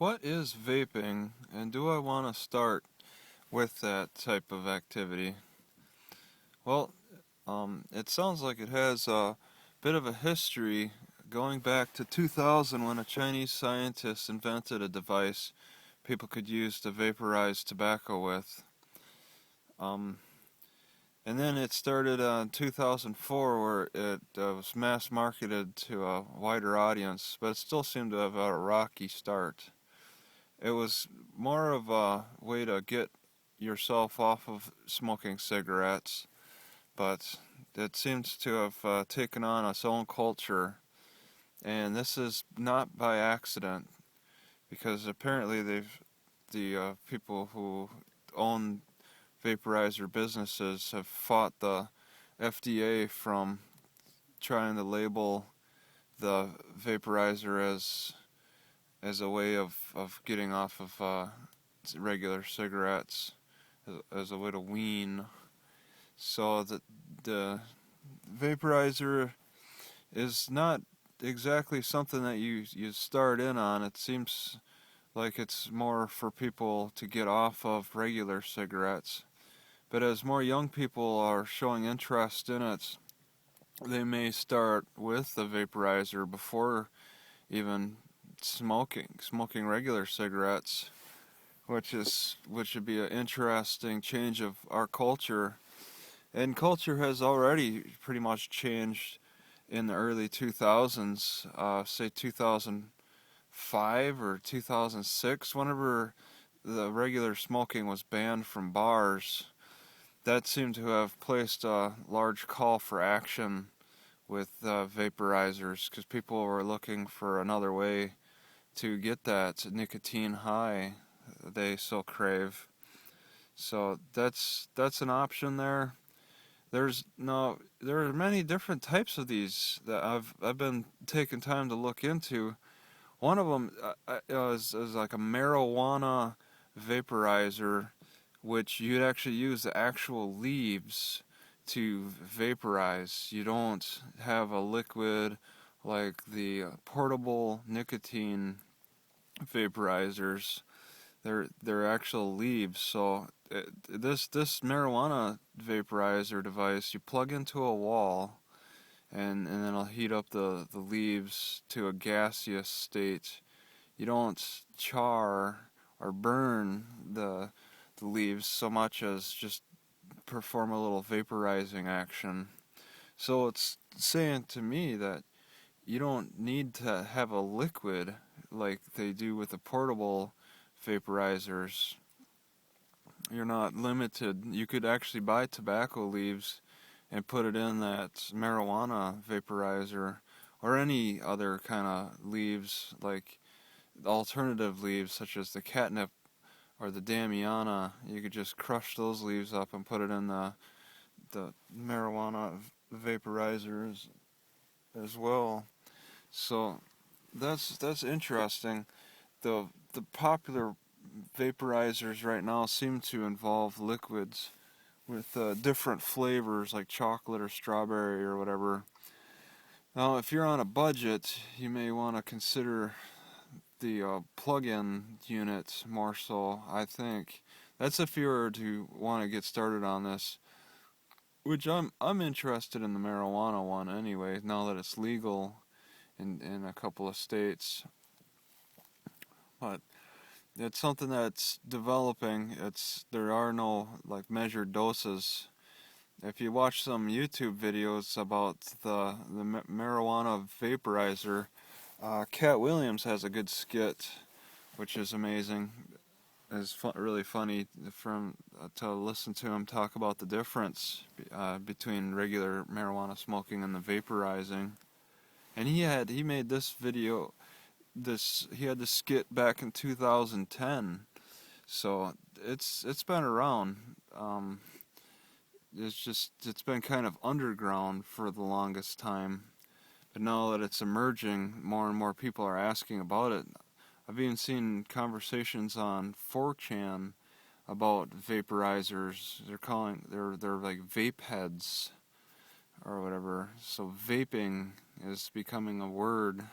What is vaping, and do I want to start with that type of activity? Well, it sounds like it has a bit of a history going back to 2000 when a Chinese scientist invented a device people could use to vaporize tobacco with. Um, and then it started in 2004 where it was mass marketed to a wider audience, but it still seemed to have had a rocky start. It was more of a way to get yourself off of smoking cigarettes, but it seems to have taken on its own culture, and this is not by accident, because apparently the people who own vaporizer businesses have fought the FDA from trying to label the vaporizer as a way of getting off of regular cigarettes, as a way to wean. So the vaporizer is not exactly something that you start in on. It seems like it's more for people to get off of regular cigarettes. But as more young people are showing interest in it, they may start with the vaporizer before even smoking regular cigarettes, which would be an interesting change of our culture. And culture has already pretty much changed in the early 2000s, say 2005 or 2006, whenever the regular smoking was banned from bars. That seemed to have placed a large call for action with vaporizers, because people were looking for another way to get that nicotine high they so crave. So that's an option there. There are many different types of these that I've been taking time to look into. One of them is like a marijuana vaporizer, which you'd actually use the actual leaves to vaporize. You don't have a liquid like the portable nicotine vaporizers. They're actual leaves. So this marijuana vaporizer device, you plug into a wall, and then it'll heat up the leaves to a gaseous state. You don't char or burn the leaves so much as just perform a little vaporizing action. So it's saying to me that you don't need to have a liquid like they do with the portable vaporizers. You're not limited. You could actually buy tobacco leaves and put it in that marijuana vaporizer, or any other kind of leaves, like alternative leaves such as the catnip or the damiana. You could just crush those leaves up and put it in the marijuana vaporizers as well. So that's interesting. The popular vaporizers right now seem to involve liquids with different flavors like chocolate or strawberry or whatever. Now, if you're on a budget, you may want to consider the plug-in unit more so, I think. That's if you were to want to get started on this, which I'm interested in the marijuana one anyway, now that it's legal in a couple of states. But it's something that's developing. There are no like measured doses. If you watch some YouTube videos about the marijuana vaporizer, Cat Williams has a good skit, which is amazing. It's really funny to listen to him talk about the difference between regular marijuana smoking and the vaporizing. And he made this video. He had this skit back in 2010, so it's been around. It's been kind of underground for the longest time, but now that it's emerging, more and more people are asking about it. I've even seen conversations on 4chan about vaporizers. They're like vape heads or whatever. So vaping is becoming a word